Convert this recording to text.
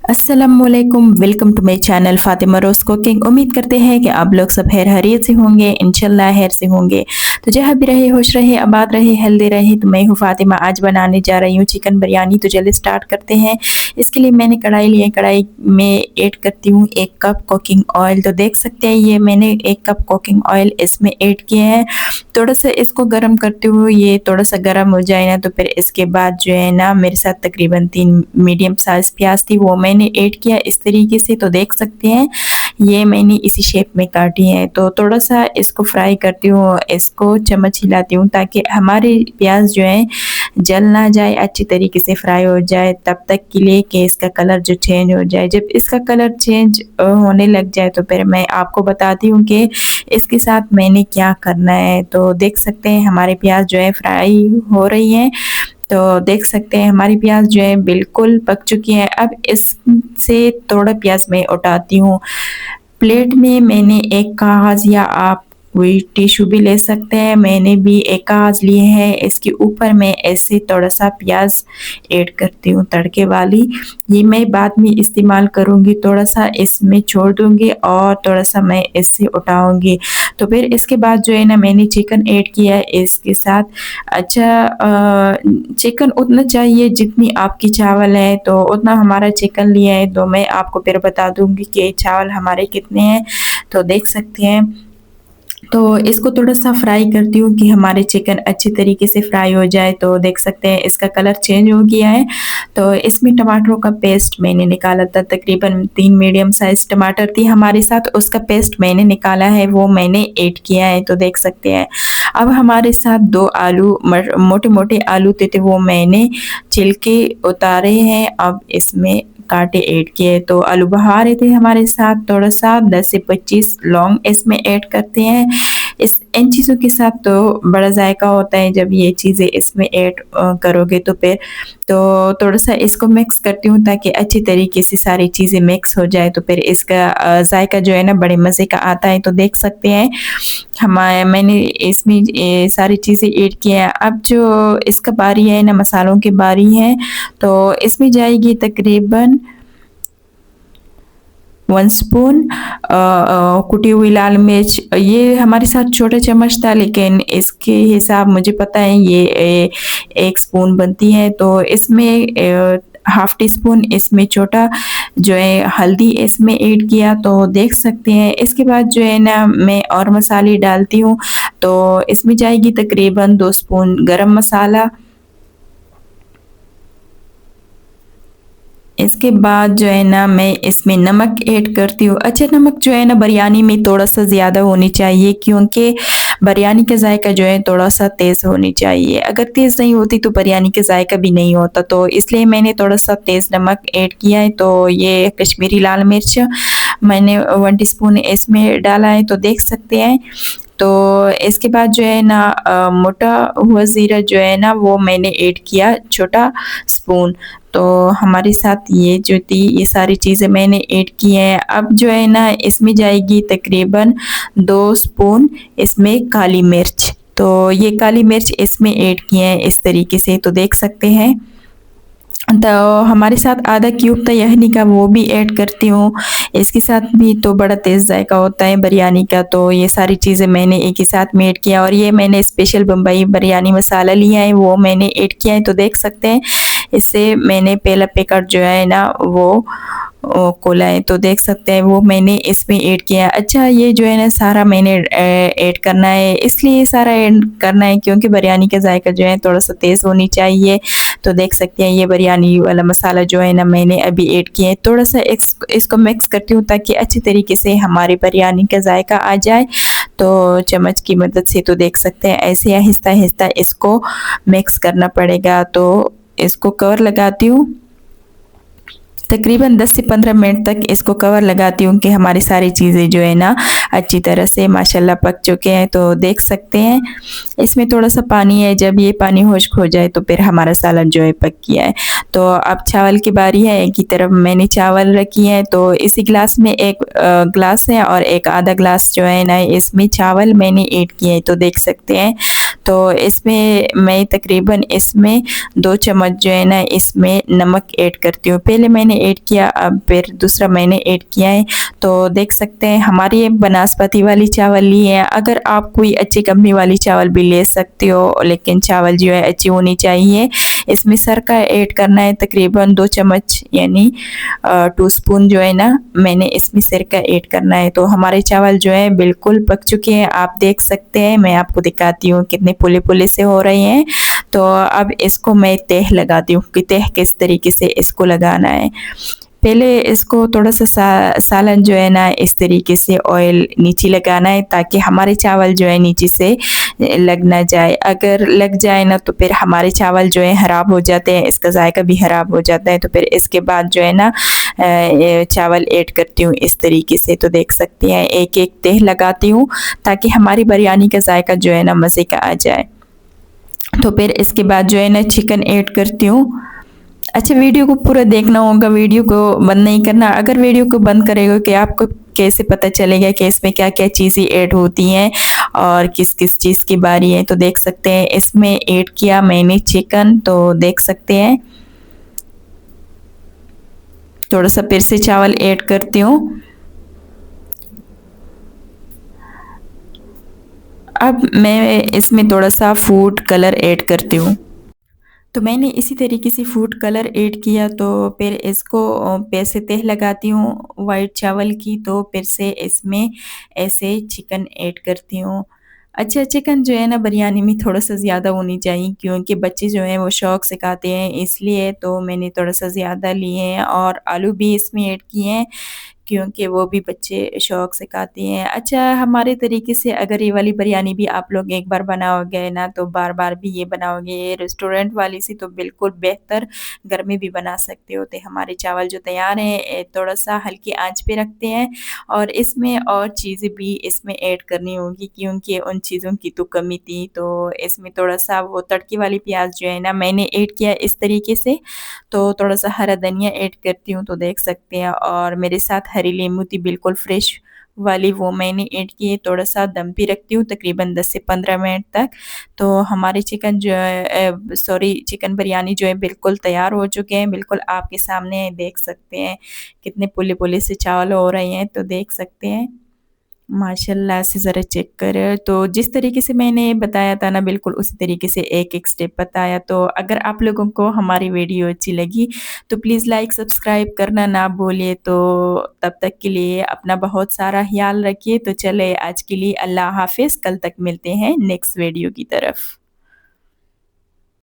अस्सलामुअलैकुम, welcome to my channel Fatima Rose cooking. उम्मीद करते हैं कि आप लोग सब खैरियत से होंगे, इंशाल्लाह खैर से होंगे। तो जहाँ भी रहे खुश रहे, आबाद रहे, हेल्दी रहे। तो मैं हूँ फ़ातिमा, आज बनाने जा रही हूँ चिकन बिरयानी। तो चलिए स्टार्ट करते हैं। इसके लिए मैंने कढ़ाई ली है, कढ़ाई में ऐड करती हूँ 1 कप कुकिंग ऑयल। तो देख सकते हैं ये मैंने 1 कप कुकिंग ऑयल इसमें ऐड किए हैं। थोड़ा-सा इसको गरम करते हुए ये थोड़ा-सा गरम हो जाए ना, तो फिर इसके बाद जो है ना मेरे साथ तकरीबन 3 मीडियम साइज़ प्याज़ थी, वो मैंने ऐड किया इस तरीके से। तो देख सकते हैं ये मैंने इसी शेप में काटी है। तो थोड़ा-सा इसको फ्राई करती हूँ, इसको चम्मच हिलाती हूँ ताकि हमारे प्याज़ जो है जल ना जाए, अच्छी तरीके से फ्राई हो जाए तब तक के लिए कि इसका कलर जो चेंज हो जाए। जब इसका कलर चेंज होने लग जाए तो फिर मैं आपको बताती हूँ कि इसके साथ मैंने क्या करना है। तो देख सकते हैं हमारे प्याज़ जो है फ्राई हो रही हैं। तो देख सकते हैं हमारी प्याज़ जो है बिल्कुल पक चुकी है। अब इससे थोड़ा प्याज़ मैं उठाती हूँ। प्लेट में मैंने एक कागज़ या आप कोई टिश्यू भी ले सकते हैं, मैंने भी एक कागज़ लिए हैं। इसके ऊपर मैं ऐसे थोड़ा-सा प्याज़ ऐड करती हूँ तड़के वाली। ये मैं बाद में इस्तेमाल करूँगी, थोड़ा-सा इसमें छोड़ दूँगी और थोड़ा-सा मैं इससे उठाऊँगी। तो फिर इसके बाद जो है ना मैंने चिकन ऐड किया है इसके साथ। अच्छा चिकन उतना चाहिए जितनी आपकी चावल है, तो उतना हमारा चिकन लिया है। तो मैं आपको फिर बता दूँगी कि चावल हमारे कितने हैं। तो देख सकते हैं तो इसको थोड़ा-सा फ्राई करती हूँ कि हमारे चिकन अच्छी तरीके से फ्राई हो जाए। तो देख सकते हैं इसका कलर चेंज हो गया है। तो इसमें टमाटरों का पेस्ट मैंने निकाला था, तकरीबन 3 मीडियम साइज़ टमाटर थी हमारे साथ, उसका पेस्ट मैंने निकाला है, वो मैंने ऐड किया है। तो देख सकते हैं अब हमारे साथ 2 आलू मोटे-मोटे आलू थे वो मैंने छिल के उतारे हैं। अब इसमें काटे ऐड किए। तो आलू बहा रहे थे हमारे साथ, थोड़ा-सा 10 से 25 लौंग इसमें ऐड करते हैं। इन चीज़ों के साथ तो बड़ा ज़ायका होता है जब ये चीज़ें इसमें ऐड करोगे तो फिर। तो थोड़ा-सा इसको मिक्स करती हूँ ताकि अच्छी तरीके से सारी चीज़ें मिक्स हो जाए, तो फिर इसका ज़ायका जो है ना बड़े मज़े का आता है। तो देख सकते हैं मैंने इसमें सारी चीज़ें ऐड की हैं। अब जो इसका बारी है ना मसालों की बारी है, तो इसमें जाएगी तकरीबन 1 स्पून कुटी हुई लाल मिर्च। ये हमारे साथ छोटा चम्मच था लेकिन इसके हिसाब मुझे पता है ये 1 स्पून बनती है। तो इसमें हाफ़ टी स्पून इसमें छोटा जो है हल्दी इसमें ऐड किया। तो देख सकते हैं इसके बाद जो है ना मैं और मसाले डालती हूँ। तो इसमें जाएगी तकरीबन 2 स्पून गरम मसाला। इसके बाद जो है ना मैं इसमें नमक ऐड करती हूँ। अच्छा नमक जो है ना बिरयानी में थोड़ा-सा ज़्यादा होनी चाहिए क्योंकि बिरयानी का ज़ायका जो है थोड़ा-सा तेज़ होनी चाहिए। अगर तेज़ नहीं होती तो बिरयानी का ज़ायका भी नहीं होता। तो इसलिए मैंने थोड़ा-सा तेज़ नमक ऐड किया है। तो ये कश्मीरी लाल मिर्च मैंने 1 टीस्पून इसमें डाला है। तो देख सकते हैं तो इसके बाद जो है ना मोटा हुआ ज़ीरा जो है ना वो मैंने ऐड किया छोटा स्पून। तो हमारे साथ ये जो थी ये सारी चीज़ें मैंने ऐड की हैं। अब जो है ना इसमें जाएगी तकरीबन 2 स्पून इसमें काली मिर्च। तो ये काली मिर्च इसमें ऐड किए हैं इस तरीके से। तो देख सकते हैं तो हमारे साथ आधा क्यूब तहनी का वो भी ऐड करती हूँ। इसके साथ भी तो बड़ा तेज़ जायका होता है बिरयानी का। तो ये सारी चीज़ें मैंने एक ही साथ में ऐड किया और ये मैंने स्पेशल बम्बई बिरयानी मसाला लिया है वो मैंने ऐड किया है। तो देख सकते हैं इससे मैंने पहला पैकेट जो है ना वो खोला है। तो देख सकते हैं वो मैंने इसमें ऐड किया है। अच्छा ये जो है ना सारा मैंने ऐड करना है, इसलिए सारा ऐड करना है क्योंकि बिरयानी का जायका जो है थोड़ा-सा तेज़ होनी चाहिए। तो देख सकते हैं ये बिरयानी वाला मसाला जो है ना मैंने अभी ऐड किया है। थोड़ा-सा इसको मिक्स करती हूँ ताकि अच्छी तरीके से हमारी बिरयानी का जायका आ जाए। तो चम्मच की मदद से तो देख सकते हैं ऐसे आहिस्ता-आहिस्ता इसको मिक्स करना पड़ेगा। तो इसको कवर लगाती हूँ। तकरीबन 10 से 15 मिनट तक इसको कवर लगाती हूँ कि हमारी सारी चीज़ें जो है ना अच्छी तरह से माशाल्लाह पक चुके हैं। तो देख सकते हैं इसमें थोड़ा-सा पानी है, जब ये पानी खुश्क हो जाए तो फिर हमारा सालन जो है पक गया है। तो अब चावल की बारी है, एक ही तरफ मैंने चावल रखी है। तो इसी ग्लास में एक ग्लास है और एक आधा ग्लास जो है ना इसमें चावल मैंने ऐड किए हैं। तो देख सकते हैं तो इसमें मैं तकरीबन इसमें 2 चम्मच जो है ना इसमें नमक ऐड करती हूँ। पहले मैंने ऐड किया, अब फिर दूसरा मैंने ऐड किया है। तो देख सकते हैं हमारी ये बनास्पति वाली चावल ली है। अगर आप कोई अच्छी कंपनी वाली चावल भी ले सकते हो, लेकिन चावल जो है अच्छी होनी चाहिए। इसमें सरका ऐड करना है तकरीबन 2 चम्मच, यानी 2 स्पून जो है ना मैंने इसमें सिरका ऐड करना है। तो हमारे चावल जो है बिल्कुल पक चुके हैं, आप देख सकते हैं। मैं आपको दिखाती हूँ कितने पुले पुले से हो रहे हैं। तो अब इसको मैं तह लगाती हूँ कि तह किस तरीके से इसको लगाना है। पहले इसको थोड़ा सा सालन जो है ना इस तरीके से ऑयल नीचे लगाना है, ताकि हमारे चावल जो है नीचे से लग ना जाए। अगर लग जाए ना तो फिर हमारे चावल जो है ख़राब हो जाते हैं, इसका जायका भी ख़राब हो जाता है। तो फिर इसके बाद जो है ना चावल ऐड करती हूँ इस तरीके से। तो देख सकते हैं एक एक तह लगाती हूँ, ताकि हमारी बिरयानी का जायका जो है ना मज़े का आ जाए। तो फिर इसके बाद जो है ना चिकन ऐड करती हूँ। अच्छा, वीडियो को पूरा देखना होगा, वीडियो को बंद नहीं करना। अगर वीडियो को बंद करेगा कि आपको कैसे पता चलेगा कि इसमें क्या क्या चीज़ें ऐड होती हैं और किस किस चीज़ की बारी है। तो देख सकते हैं इसमें ऐड किया मैंने चिकन। तो देख सकते हैं थोड़ा सा फिर से चावल ऐड करती हूँ। अब मैं इसमें थोड़ा सा फूड कलर ऐड करती हूँ। तो मैंने इसी तरीके से फूड कलर ऐड किया। तो फिर इसको फिर से तह लगाती हूँ वाइट चावल की। तो फिर से इसमें ऐसे चिकन ऐड करती हूँ। अच्छा, चिकन जो है ना बिरयानी में थोड़ा सा ज़्यादा होनी चाहिए, क्योंकि बच्चे जो हैं वो शौक़ से खाते हैं, इसलिए तो मैंने थोड़ा सा ज़्यादा लिए हैं। और आलू भी इसमें ऐड किए हैं, क्योंकि वो भी बच्चे शौक़ से खाते हैं। अच्छा, हमारे तरीके से अगर ये वाली बिरयानी भी आप लोग एक बार बनाओगे ना तो बार-बार भी ये बनाओगे। ये रेस्टोरेंट वाली से तो बिल्कुल बेहतर घर में भी बना सकते हो। तो हमारे चावल जो तैयार हैं थोड़ा-सा हल्की आँच पे रखते हैं, और इसमें और चीज़ें भी इसमें ऐड करनी होगी, क्योंकि उन चीज़ों की तो कमी थी। तो इसमें थोड़ा-सा वो तड़के वाली प्याज़ जो है ना मैंने ऐड किया इस तरीके से। तो थोड़ा-सा हरा धनिया ऐड करती हूँ। तो देख सकते हैं, और मेरे साथ हरी नींबू थी बिल्कुल फ्रेश वाली, वो मैंने ऐड की है। थोड़ा-सा दम पे रखती हूँ तकरीबन 10 से 15 मिनट तक। तो हमारे चिकन जो है सॉरी चिकन बिरयानी जो है बिल्कुल तैयार हो चुके हैं। बिल्कुल आपके सामने देख सकते हैं कितने पुले-पुले से चावल हो रहे हैं। तो देख सकते हैं माशाल्लाह से, ज़रा चेक करें। तो जिस तरीके से मैंने बताया था ना बिल्कुल उसी तरीके से एक-एक स्टेप बताया। तो अगर आप लोगों को हमारी वीडियो अच्छी लगी तो प्लीज़ लाइक सब्सक्राइब करना ना भूलिए। तो तब तक के लिए अपना बहुत सारा ख़्याल रखिए। तो चले आज के लिए अल्लाह हाफ़िज़, कल तक मिलते हैं नेक्स्ट वीडियो की तरफ।